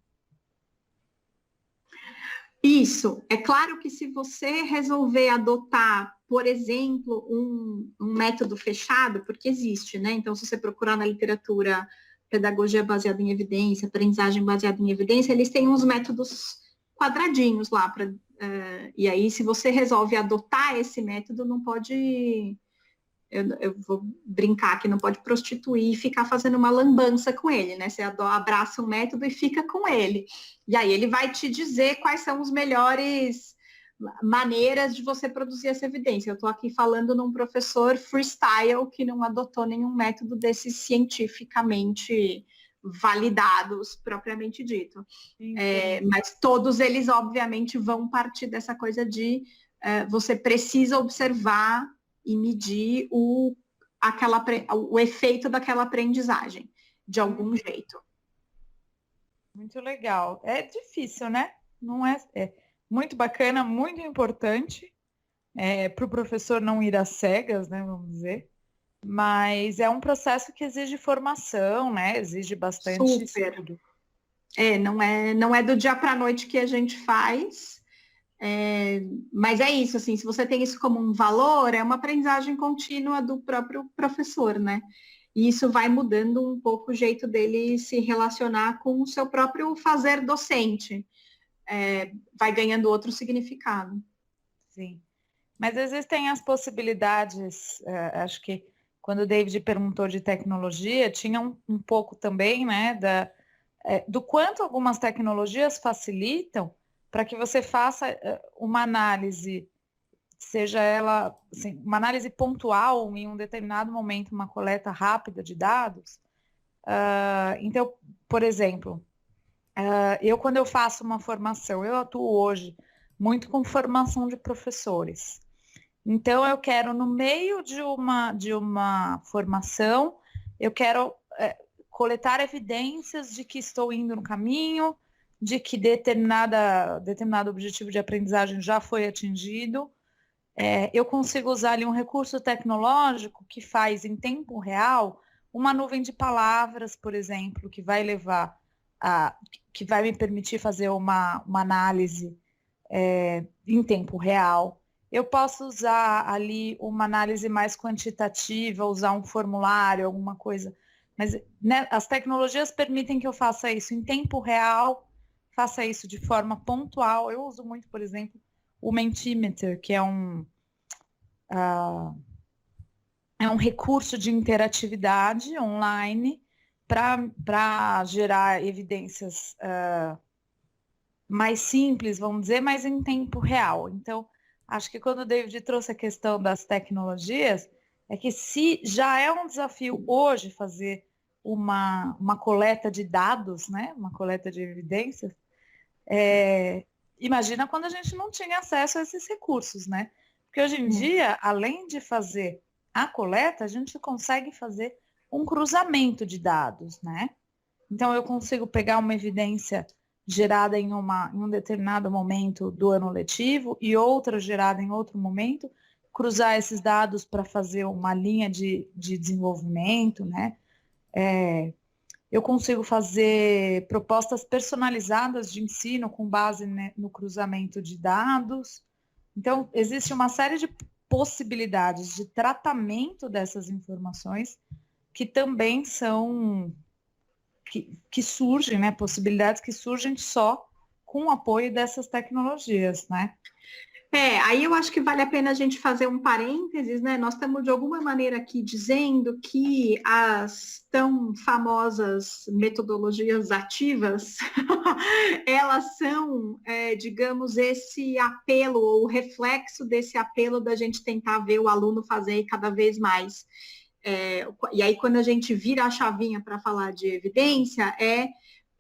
Isso. É claro que se você resolver adotar, por exemplo, um método fechado, porque existe, né? Então, se você procurar na literatura pedagogia baseada em evidência, aprendizagem baseada em evidência, eles têm uns métodos quadradinhos lá para... e aí, se você resolve adotar esse método, não pode... Eu vou brincar que não pode prostituir e ficar fazendo uma lambança com ele, né? Você abraça um método e fica com ele. E aí ele vai te dizer quais são os melhores maneiras de você produzir essa evidência. Eu estou aqui falando num professor freestyle que não adotou nenhum método desses cientificamente validados, propriamente dito. Mas todos eles, obviamente, vão partir dessa coisa de você precisa observar e medir o efeito daquela aprendizagem, de algum jeito. Muito legal. É difícil, né? Não é muito bacana, muito importante para o professor não ir às cegas, né? Vamos dizer. Mas é um processo que exige formação, né? Exige bastante estudo. Não é do dia para a noite que a gente faz. Mas é isso, assim, se você tem isso como um valor, é uma aprendizagem contínua do próprio professor, né? E isso vai mudando um pouco o jeito dele se relacionar com o seu próprio fazer docente. Vai ganhando outro significado. Sim. Mas existem as possibilidades, acho que quando o David perguntou de tecnologia, tinha um pouco também, né, do quanto algumas tecnologias facilitam para que você faça uma análise, seja ela assim, uma análise pontual em um determinado momento, uma coleta rápida de dados. Então, por exemplo, Quando eu faço uma formação, eu atuo hoje muito com formação de professores. Então, eu quero, no meio de uma formação, eu quero coletar evidências de que estou indo no caminho, de que determinado objetivo de aprendizagem já foi atingido. Eu consigo usar ali um recurso tecnológico que faz, em tempo real, uma nuvem de palavras, por exemplo, que vai me permitir fazer uma análise em tempo real. Eu posso usar ali uma análise mais quantitativa, usar um formulário, alguma coisa. Mas, né, as tecnologias permitem que eu faça isso em tempo real, faça isso de forma pontual. Eu uso muito, por exemplo, o Mentimeter, que é um recurso de interatividade online para gerar evidências mais simples, vamos dizer, mas em tempo real. Então, acho que quando o David trouxe a questão das tecnologias, é que se já é um desafio hoje fazer uma coleta de dados, né, uma coleta de evidências, imagina quando a gente não tinha acesso a esses recursos, né? Porque hoje em dia, além de fazer a coleta, a gente consegue fazer um cruzamento de dados, né? Então, eu consigo pegar uma evidência gerada em um determinado momento do ano letivo e outra gerada em outro momento, cruzar esses dados para fazer uma linha de desenvolvimento, né? Eu consigo fazer propostas personalizadas de ensino com base, né, no cruzamento de dados. Então, existe uma série de possibilidades de tratamento dessas informações que também são que surgem, né? Possibilidades que surgem só com o apoio dessas tecnologias, né? Aí eu acho que vale a pena a gente fazer um parênteses, né? Nós estamos de alguma maneira aqui dizendo que as tão famosas metodologias ativas, elas são, digamos, esse apelo, ou reflexo desse apelo da gente tentar ver o aluno fazer cada vez mais. E aí, quando a gente vira a chavinha para falar de evidência,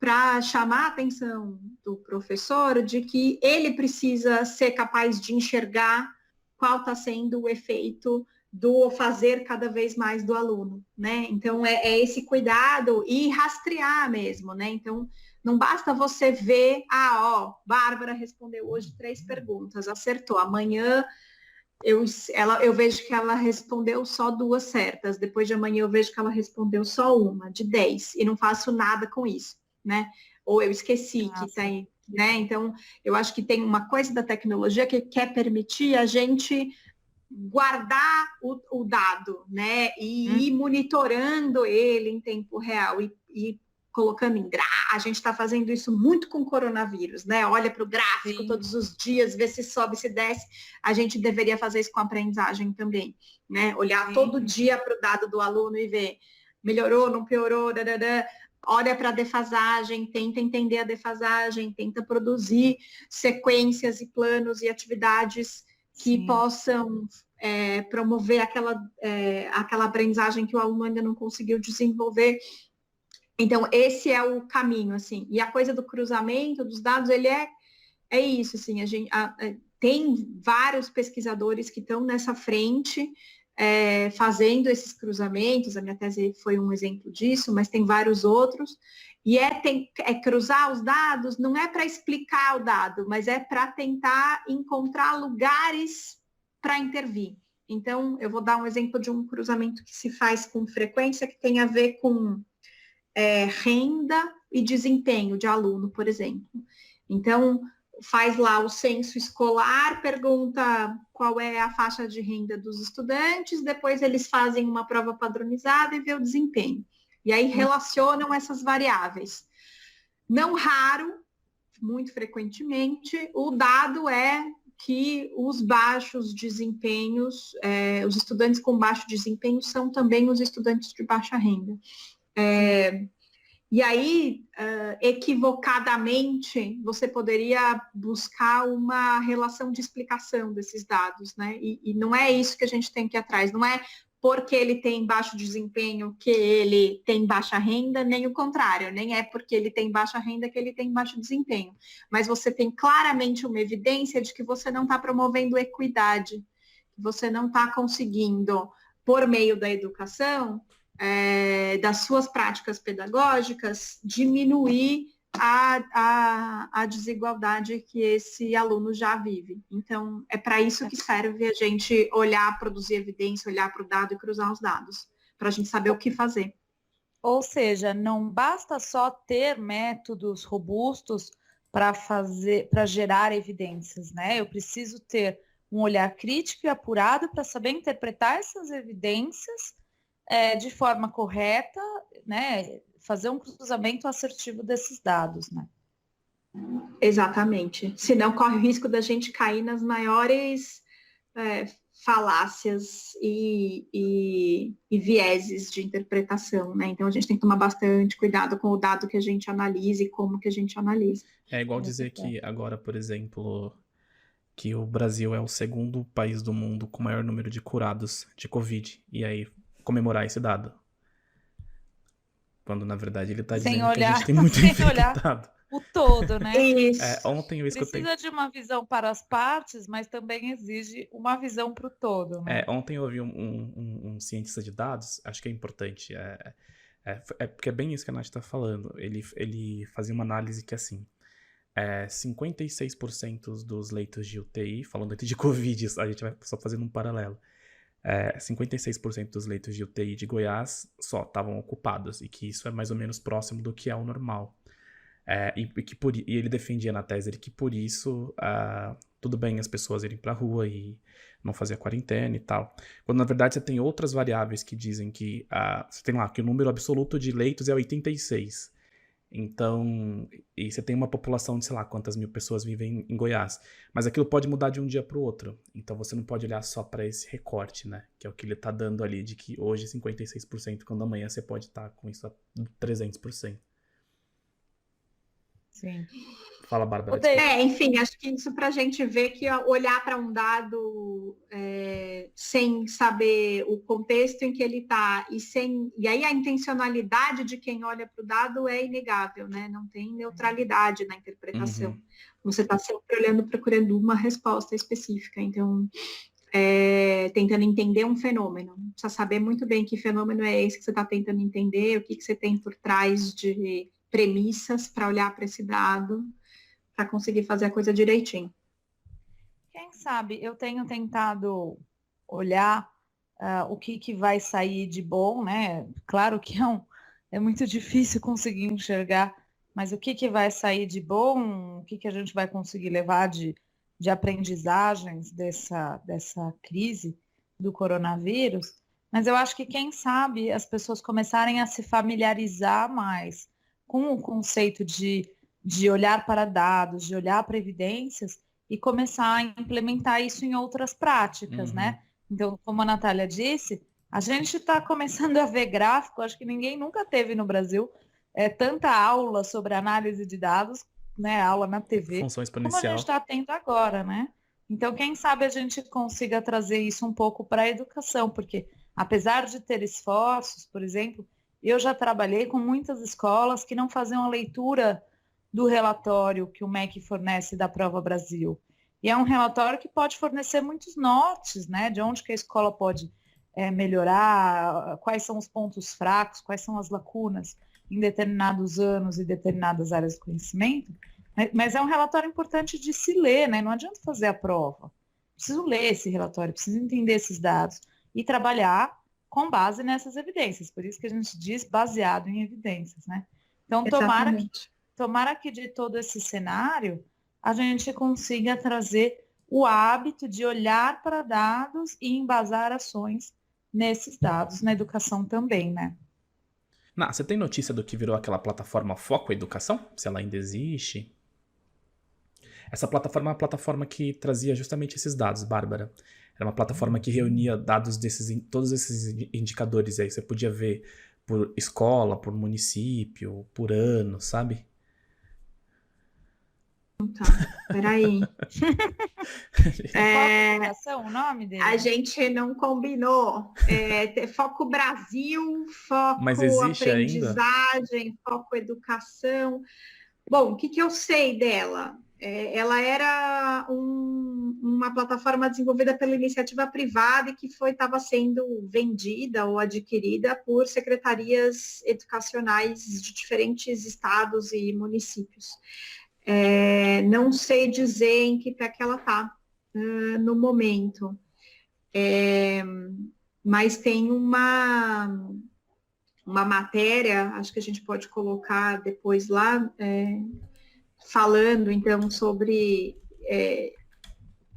para chamar a atenção do professor de que ele precisa ser capaz de enxergar qual está sendo o efeito do fazer cada vez mais do aluno, né? Então, é esse cuidado e rastrear mesmo, né? Então, não basta você ver, Bárbara respondeu hoje 3 perguntas, acertou, amanhã eu vejo que ela respondeu só 2 certas, depois de amanhã eu vejo que ela respondeu só 1, de 10, e não faço nada com isso, né? Ou eu esqueci que tá aí, né? Então, eu acho que tem uma coisa da tecnologia que quer permitir a gente guardar o dado, né? E ir monitorando ele em tempo real e colocando em gráfico. A gente está fazendo isso muito com o coronavírus, né? Olha para o gráfico todos os dias, vê se sobe, se desce. A gente deveria fazer isso com a aprendizagem também, né? Olhar todo dia para o dado do aluno e ver melhorou, não piorou, olha para a defasagem, tenta entender a defasagem, tenta produzir sequências e planos e atividades que possam promover aquela aprendizagem que o aluno ainda não conseguiu desenvolver. Então, esse é o caminho, assim. E a coisa do cruzamento dos dados, ele é isso, assim. Tem vários pesquisadores que estão nessa frente, fazendo esses cruzamentos. A minha tese foi um exemplo disso, mas tem vários outros. E cruzar os dados não é para explicar o dado, mas é para tentar encontrar lugares para intervir. Então, eu vou dar um exemplo de um cruzamento que se faz com frequência, que tem a ver com renda e desempenho de aluno, por exemplo. Então, faz lá o censo escolar, pergunta qual é a faixa de renda dos estudantes, depois eles fazem uma prova padronizada e vê o desempenho. E aí relacionam essas variáveis. Não raro, muito frequentemente, o dado é que os baixos desempenhos, os estudantes com baixo desempenho são também os estudantes de baixa renda. E aí, equivocadamente, você poderia buscar uma relação de explicação desses dados, né? E não é isso que a gente tem que ir atrás, não é porque ele tem baixo desempenho que ele tem baixa renda, nem o contrário, nem é porque ele tem baixa renda que ele tem baixo desempenho. Mas você tem claramente uma evidência de que você não está promovendo equidade, que você não está conseguindo, por meio da educação, das suas práticas pedagógicas, diminuir a desigualdade que esse aluno já vive. Então, é para isso que serve a gente olhar, produzir evidência, olhar para o dado e cruzar os dados, para a gente saber o que fazer. Ou seja, não basta só ter métodos robustos para gerar evidências, né? Eu preciso ter um olhar crítico e apurado para saber interpretar essas evidências de forma correta, né? Fazer um cruzamento assertivo desses dados, né? Exatamente. Senão corre o risco da gente cair nas maiores falácias e vieses de interpretação, né? Então a gente tem que tomar bastante cuidado com o dado que a gente analisa e como que a gente analisa. É igual dizer que agora, por exemplo, que o Brasil é o segundo país do mundo com maior número de curados de Covid. E aí, comemorar esse dado. Quando, na verdade, ele tá dizendo que a gente tem muito infectado. O todo, né? Isso. Ontem eu escutei... Precisa de uma visão para as partes, mas também exige uma visão para o todo, né? Ontem eu ouvi um cientista de dados, acho que é importante, porque é bem isso que a Nath está falando. Ele fazia uma análise que, assim, 56% dos leitos de UTI, falando aqui de Covid, a gente vai só fazendo um paralelo, 56% dos leitos de UTI de Goiás só estavam ocupados, e que isso é mais ou menos próximo do que é o normal. E ele defendia na tese que por isso tudo bem as pessoas irem pra rua e não fazer a quarentena e tal. Quando na verdade você tem outras variáveis que dizem que você tem lá que o número absoluto de leitos é 86. Então, e você tem uma população de sei lá quantas mil pessoas vivem em Goiás. Mas aquilo pode mudar de um dia pro outro. Então você não pode olhar só para esse recorte, né? Que é o que ele tá dando ali, de que hoje 56%, quando amanhã você pode estar com isso a 300%. Sim. Fala, Bárbara. Enfim, acho que isso para a gente ver que olhar para um dado sem saber o contexto em que ele está e aí a intencionalidade de quem olha para o dado é inegável, né? Não tem neutralidade na interpretação. Uhum. Você está sempre olhando, procurando uma resposta específica. Então, tentando entender um fenômeno. Precisa saber muito bem que fenômeno é esse que você está tentando entender, o que você tem por trás de premissas para olhar para esse dado, para conseguir fazer a coisa direitinho. Quem sabe eu tenho tentado olhar o que vai sair de bom, né? Claro que é muito difícil conseguir enxergar, mas o que vai sair de bom, o que a gente vai conseguir levar de aprendizagens dessa crise do coronavírus. Mas eu acho que, quem sabe, as pessoas começarem a se familiarizar mais com o conceito de olhar para dados, de olhar para evidências e começar a implementar isso em outras práticas, né? Então, como a Natália disse, a gente está começando a ver gráfico, acho que ninguém nunca teve no Brasil tanta aula sobre análise de dados, né? Aula na TV, função exponencial, como a gente está tendo agora, né? Então, quem sabe a gente consiga trazer isso um pouco para a educação, porque apesar de ter esforços, por exemplo, eu já trabalhei com muitas escolas que não faziam a leitura do relatório que o MEC fornece da Prova Brasil. E é um relatório que pode fornecer muitos nortes, né? De onde que a escola pode melhorar, quais são os pontos fracos, quais são as lacunas em determinados anos e determinadas áreas de conhecimento. Mas é um relatório importante de se ler, né? Não adianta fazer a prova. Preciso ler esse relatório, preciso entender esses dados e trabalhar com base nessas evidências. Por isso que a gente diz baseado em evidências, né? Então, tomara que de todo esse cenário a gente consiga trazer o hábito de olhar para dados e embasar ações nesses dados, na educação também, né? Você tem notícia do que virou aquela plataforma Foco Educação? Se ela ainda existe? Essa plataforma é uma plataforma que trazia justamente esses dados, Bárbara. Era uma plataforma que reunia dados todos esses indicadores aí. Você podia ver por escola, por município, por ano, sabe? Peraí. Qual o nome dele? A gente não combinou. Foco Brasil, Mas foco existe aprendizagem, ainda? foco educação. Bom, o que eu sei dela? Ela era uma plataforma desenvolvida pela iniciativa privada e que estava sendo vendida ou adquirida por secretarias educacionais de diferentes estados e municípios. Não sei dizer em que pé que ela está no momento, mas tem uma matéria, acho que a gente pode colocar depois lá, falando então sobre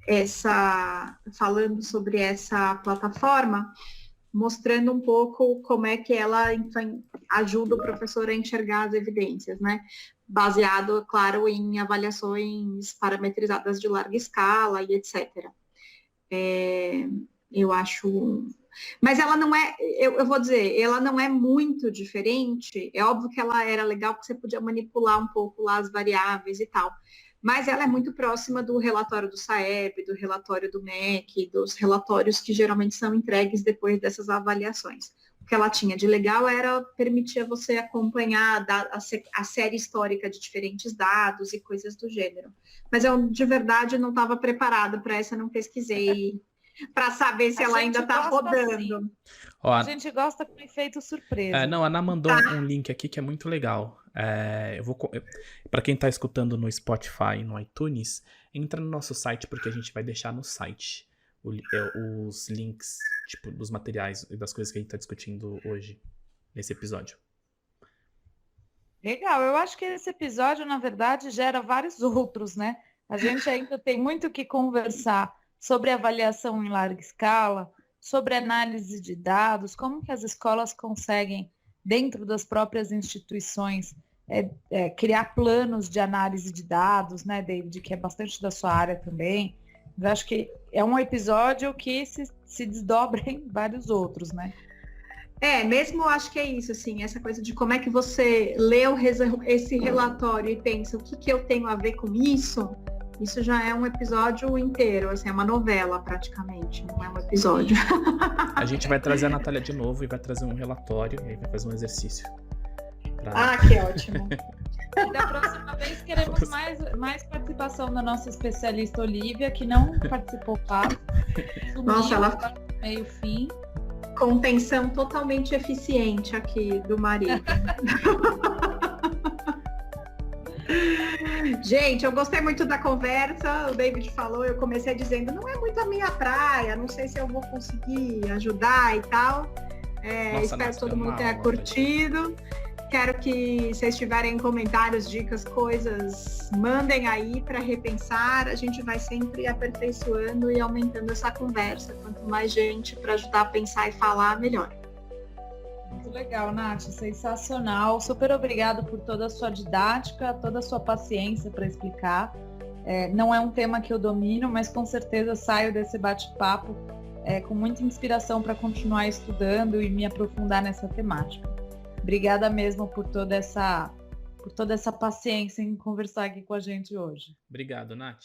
essa plataforma, mostrando um pouco como é que ela então, ajuda o professor a enxergar as evidências, né? Baseado, claro, em avaliações parametrizadas de larga escala e etc. Eu acho... Mas ela não é, eu vou dizer, ela não é muito diferente. É óbvio que ela era legal porque você podia manipular um pouco lá as variáveis e tal. Mas ela é muito próxima do relatório do SAEB, do relatório do MEC, dos relatórios que geralmente são entregues depois dessas avaliações. O que ela tinha de legal era permitir você acompanhar a série histórica de diferentes dados e coisas do gênero. Mas eu, de verdade, não estava preparada para essa, não pesquisei para saber se ela ainda está rodando. Ó, a gente gosta com efeito surpresa. Não, a Ana mandou um link aqui que é muito legal. Para quem está escutando no Spotify e no iTunes, entra no nosso site, porque a gente vai deixar no site os links tipo, dos materiais e das coisas que a gente está discutindo hoje, nesse episódio. Legal, eu acho que esse episódio, na verdade, gera vários outros, né? A gente ainda tem muito o que conversar sobre avaliação em larga escala, sobre análise de dados, como que as escolas conseguem, dentro das próprias instituições, criar planos de análise de dados, né, David, que é bastante da sua área também. Eu acho que é um episódio que se desdobra em vários outros, né? Mesmo acho que é isso, assim, essa coisa de como é que você lê esse relatório e pensa o que eu tenho a ver com isso. Isso já é um episódio inteiro, assim, é uma novela praticamente, não é um episódio. A gente vai trazer a Natália de novo e vai trazer um relatório e aí vai fazer um exercício. Que ótimo. E da próxima vez queremos mais participação da nossa especialista Olivia, que não participou quase. Nossa, ela meio fim. Contenção totalmente eficiente aqui do marido. Gente, eu gostei muito da conversa, o David falou, eu comecei dizendo, não é muito a minha praia, não sei se eu vou conseguir ajudar e tal. Espero que todo mundo tenha curtido. Quero que vocês tiverem comentários, dicas, coisas, mandem aí para repensar. A gente vai sempre aperfeiçoando e aumentando essa conversa. Quanto mais gente para ajudar a pensar e falar, melhor. Muito legal, Nath, sensacional. Super obrigada por toda a sua didática, toda a sua paciência para explicar. Não é um tema que eu domino, mas com certeza saio desse bate-papo com muita inspiração para continuar estudando e me aprofundar nessa temática. Obrigada mesmo por toda essa paciência em conversar aqui com a gente hoje. Obrigado, Nath.